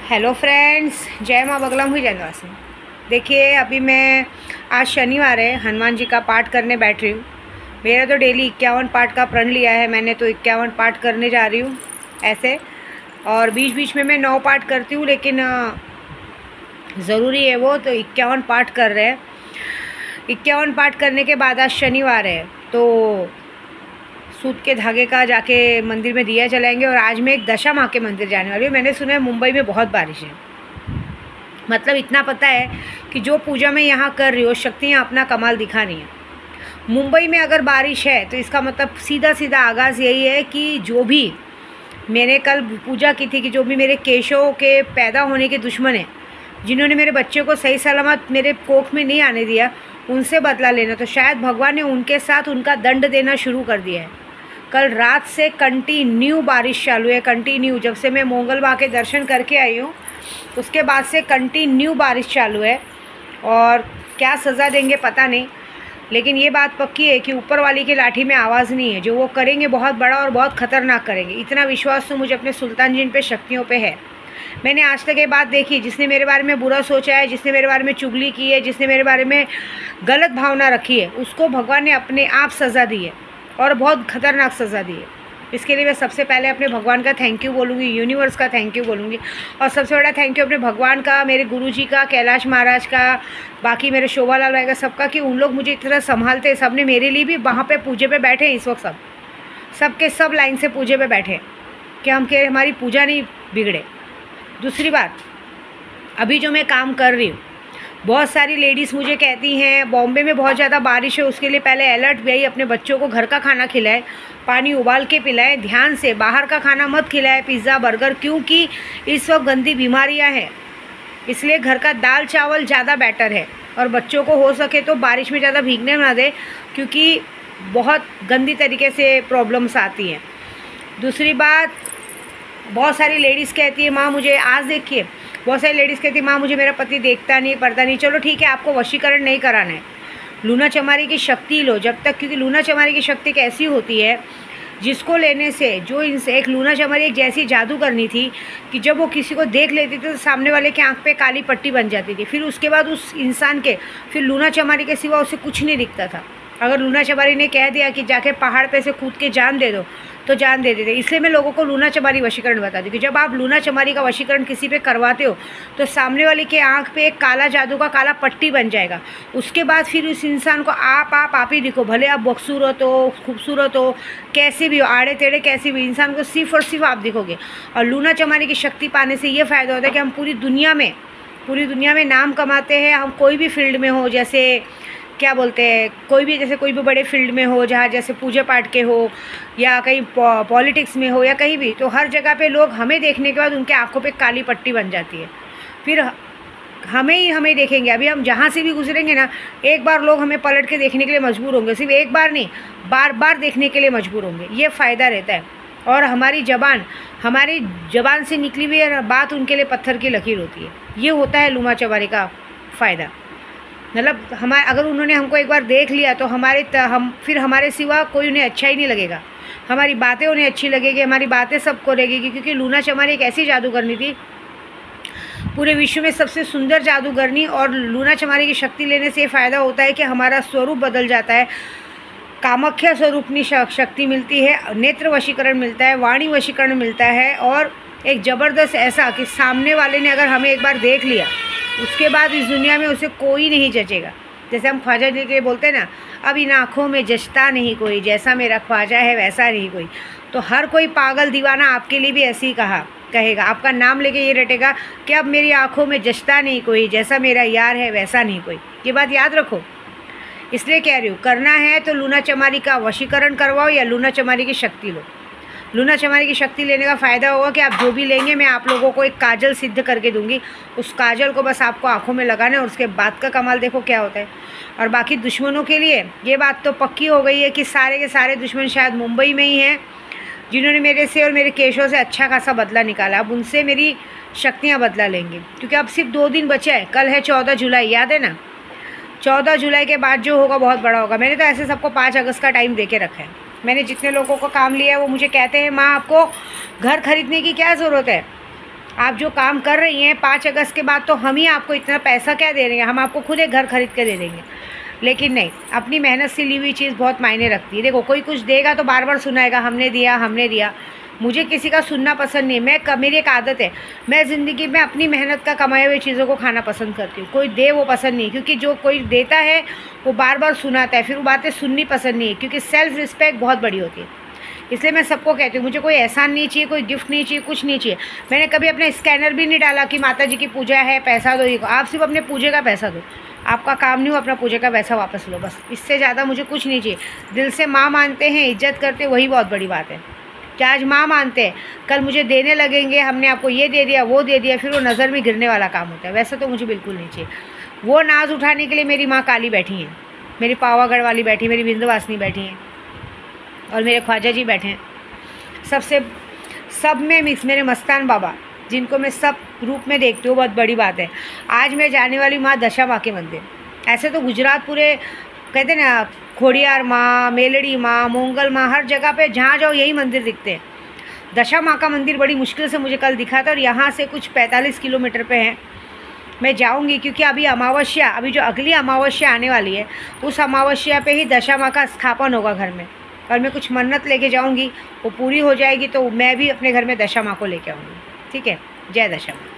Hello friends, जय माँ बगला हुई जनवासी। देखिए, अभी मैं आज शनिवार है, हनुमान जी का पाठ करने बैठ रही हूँ। मेरा तो डेली 51 पाठ का प्रण लिया है मैंने, तो 51 पाठ करने जा रही हूँ ऐसे। और बीच बीच में मैं 9 पाठ करती हूँ, लेकिन ज़रूरी है वो, तो 51 पाठ कर रहे हैं। 51 पाठ करने के बाद आज शनिवार है, तो सूत के धागे का जाके मंदिर में दिया जलाएंगे। और आज मैं एक दशा माँ के मंदिर जाने वाली हूँ। मैंने सुना है मुंबई में बहुत बारिश है, मतलब इतना पता है कि जो पूजा मैं यहाँ कर रही हूँ, शक्तियाँ अपना कमाल दिखा रही हैं। मुंबई में अगर बारिश है तो इसका मतलब सीधा सीधा आगाज़ यही है कि जो भी मैंने कल पूजा की थी, कि जो भी मेरे केशों के पैदा होने के दुश्मन हैं, जिन्होंने मेरे बच्चे को सही सलामत मेरे कोख में नहीं आने दिया, उनसे बदला लेना। तो शायद भगवान ने उनके साथ उनका दंड देना शुरू कर दिया है। कल रात से कंटिन्यू बारिश चालू है, कंटिन्यू। जब से मैं मोंगल माँ के दर्शन करके आई हूँ, उसके बाद से कंटिन्यू बारिश चालू है। और क्या सज़ा देंगे पता नहीं, लेकिन ये बात पक्की है कि ऊपर वाली की लाठी में आवाज़ नहीं है। जो वो करेंगे बहुत बड़ा और बहुत ख़तरनाक करेंगे। इतना विश्वास तो मुझे अपने सुल्तान जिन पे, शक्तियों पे है। मैंने आज तक ये बात देखी, जिसने मेरे बारे में बुरा सोचा है, जिसने मेरे बारे में चुगली की है, जिसने मेरे बारे में गलत भावना रखी है, उसको भगवान ने अपने आप सज़ा दी है, और बहुत ख़तरनाक सज़ा दी है। इसके लिए मैं सबसे पहले अपने भगवान का थैंक यू बोलूँगी, यूनिवर्स का थैंक यू बोलूँगी। और सबसे बड़ा थैंक यू अपने भगवान का, मेरे गुरुजी का, कैलाश महाराज का, बाकी मेरे शोभालाल भाई का, सबका, कि उन लोग मुझे इस तरह संभालते हैं। सब ने मेरे लिए भी वहाँ पे पूजे पे बैठे हैं इस वक्त, सब के सब लाइन से पूजे पे बैठे कि हम कह हमारी पूजा नहीं बिगड़े। दूसरी बात, अभी जो मैं काम कर रही हूँ, बहुत सारी लेडीज़ मुझे कहती हैं बॉम्बे में बहुत ज़्यादा बारिश है, उसके लिए पहले अलर्ट भी आई, अपने बच्चों को घर का खाना खिलाएं, पानी उबाल के पिलाएं, ध्यान से बाहर का खाना मत खिलाएं, पिज़्ज़ा बर्गर, क्योंकि इस वक्त गंदी बीमारियां हैं। इसलिए घर का दाल चावल ज़्यादा बेटर है। और बच्चों को हो सके तो बारिश में ज़्यादा भीगने ना दें, क्योंकि बहुत गंदी तरीके से प्रॉब्लम्स आती हैं। दूसरी बात, बहुत सारी लेडीज़ कहती है माँ मुझे, आज देखिए बहुत सारी लेडीज़ कहती है माँ मुझे मेरा पति देखता नहीं, पढ़ता नहीं। चलो ठीक है, आपको वशीकरण नहीं कराना है, लूना चमारी की शक्ति लो जब तक, क्योंकि लूना चमारी की शक्ति एक ऐसी होती है जिसको लेने से, जो इनसे एक लूना चमारी एक जैसी जादू करनी थी कि जब वो किसी को देख लेती थी तो सामने वाले के आँख पे काली पट्टी बन जाती थी। फिर उसके बाद उस इंसान के फिर लूना चमारी के सिवा उसे कुछ नहीं दिखता था। अगर लूना चमारी ने कह दिया कि जाके पहाड़ पे से कूद के जान दे दो, तो जान दे देते। इसलिए मैं लोगों को लूना चमारी वशीकरण बताती हूँ कि जब आप लूना चमारी का वशीकरण किसी पे करवाते हो, तो सामने वाले के आँख पे एक काला जादू का काला पट्टी बन जाएगा। उसके बाद फिर उस इंसान को आप ही दिखो, भले आप बदसूरत हो, खूबसूरत हो, कैसे भी हो, आड़े टेढ़े कैसे भी, इंसान को सिर्फ और सिर्फ आप दिखोगे। और लूना चमारी की शक्ति पाने से ये फ़ायदा होता है कि हम पूरी दुनिया में नाम कमाते हैं। हम कोई भी फील्ड में हो, जैसे क्या बोलते हैं, कोई भी बड़े फील्ड में हो, जहाँ जैसे पूजा पाठ के हो, या कहीं पॉलिटिक्स में हो, या कहीं भी, तो हर जगह पे लोग हमें देखने के बाद उनके आंखों पे काली पट्टी बन जाती है। फिर हमें देखेंगे। अभी हम जहाँ से भी गुजरेंगे ना, एक बार लोग हमें पलट के देखने के लिए मजबूर होंगे। सिर्फ एक बार नहीं, बार बार देखने के लिए मजबूर होंगे। ये फ़ायदा रहता है। और हमारी ज़बान से निकली हुई बात उनके लिए पत्थर की लकीर होती है। ये होता है लूना चमारी का फ़ायदा। मतलब अगर उन्होंने हमको एक बार देख लिया तो फिर हमारे सिवा कोई उन्हें अच्छा ही नहीं लगेगा। हमारी बातें उन्हें अच्छी लगेगी, हमारी बातें सबको लगेगी, क्योंकि लूना चमारी एक ऐसी जादूगरनी थी, पूरे विश्व में सबसे सुंदर जादूगरनी। और लूना चमारी की शक्ति लेने से ये फ़ायदा होता है कि हमारा स्वरूप बदल जाता है, कामाख्या स्वरूपनी शक्ति मिलती है, नेत्र वशीकरण मिलता है, वाणी वशीकरण मिलता है, और एक ज़बरदस्त ऐसा कि सामने वाले ने अगर हमें एक बार देख लिया, उसके बाद इस दुनिया में उसे कोई नहीं जचेगा। जैसे हम ख्वाजा जी के बोलते हैं ना, अब इन आँखों में जचता नहीं कोई, जैसा मेरा ख्वाजा है वैसा नहीं कोई। तो हर कोई पागल दीवाना आपके लिए भी ऐसे ही कहेगा, आपका नाम लेके ये रटेगा कि अब मेरी आँखों में जचता नहीं कोई, जैसा मेरा यार है वैसा नहीं कोई। ये बात याद रखो। इसलिए कह रही हूँ, करना है तो लूना चमारी का वशीकरण करवाओ या लूना चमारी की शक्ति लो। लूना चमारी की शक्ति लेने का फ़ायदा होगा कि आप जो भी लेंगे, मैं आप लोगों को एक काजल सिद्ध करके दूंगी। उस काजल को बस आपको आंखों में लगाना है, और उसके बाद का कमाल देखो क्या होता है। और बाकी दुश्मनों के लिए ये बात तो पक्की हो गई है कि सारे के सारे दुश्मन शायद मुंबई में ही हैं, जिन्होंने मेरे से और मेरे केशों से अच्छा खासा बदला निकाला। अब उनसे मेरी शक्तियाँ बदला लेंगी, क्योंकि अब सिर्फ 2 दिन बचे हैं। कल है 14 जुलाई, याद है ना। 14 जुलाई के बाद जो होगा बहुत बड़ा होगा। मैंने तो ऐसे सबको 5 अगस्त का टाइम दे के रखा है। मैंने जितने लोगों को काम लिया है वो मुझे कहते हैं माँ आपको घर खरीदने की क्या ज़रूरत है, आप जो काम कर रही हैं 5 अगस्त के बाद तो हम ही आपको इतना पैसा क्या दे रहे हैं, हम आपको खुद एक घर खरीद के दे देंगे। लेकिन नहीं, अपनी मेहनत से ली हुई चीज़ बहुत मायने रखती है। देखो कोई कुछ देगा तो बार बार सुनाएगा हमने दिया हमने दिया। मुझे किसी का सुनना पसंद नहीं। मेरी एक आदत है, मैं ज़िंदगी में अपनी मेहनत का कमाए हुए चीज़ों को खाना पसंद करती हूँ। कोई दे वो पसंद नहीं, क्योंकि जो कोई देता है वो बार बार सुनाता है, फिर वो बातें सुननी पसंद नहीं है, क्योंकि सेल्फ़ रिस्पेक्ट बहुत बड़ी होती है। इसलिए मैं सबको कहती हूँ मुझे कोई एहसान नहीं चाहिए, कोई गिफ्ट नहीं चाहिए, कुछ नहीं चाहिए। मैंने कभी अपना स्कैनर भी नहीं डाला कि माता जी की पूजा है पैसा दो। ये आप सिर्फ अपने पूजे का पैसा दो, आपका काम नहीं हो, अपना पूजे का पैसा वापस लो, बस। इससे ज़्यादा मुझे कुछ नहीं चाहिए। दिल से माँ मानते हैं, इज्जत करते हैं, वही बहुत बड़ी बात है। क्या आज माँ मानते हैं, कल मुझे देने लगेंगे हमने आपको ये दे दिया वो दे दिया, फिर वो नज़र में गिरने वाला काम होता है। वैसे तो मुझे बिल्कुल नहीं चाहिए। वो नाज उठाने के लिए मेरी माँ काली बैठी हैं, मेरी पावागढ़ वाली बैठी, मेरी विंध्यवासिनी बैठी हैं, और मेरे ख्वाजा जी बैठे हैं। सब में मिक्स मेरे मस्तान बाबा, जिनको मैं सब रूप में देखती हूँ, बहुत बड़ी बात है। आज मैं जाने वाली माँ दशा माँ के मंदिर। ऐसे तो गुजरात पूरे कहते हैं ना, खोड़ियार माँ, मेलड़ी माँ, मोंगल माँ, हर जगह पे जहाँ जाओ यही मंदिर दिखते हैं। दशा माँ का मंदिर बड़ी मुश्किल से मुझे कल दिखा था, और यहाँ से कुछ 45 किलोमीटर पे है। मैं जाऊँगी क्योंकि अभी अमावस्या, अभी जो अगली अमावस्या आने वाली है, उस अमावस्या पे ही दशा माँ का स्थापन होगा घर में, और मैं कुछ मन्नत लेके जाऊँगी, वो पूरी हो जाएगी तो मैं भी अपने घर में दशा माँ को लेके आऊँगी। ठीक है, जय दशा माँ।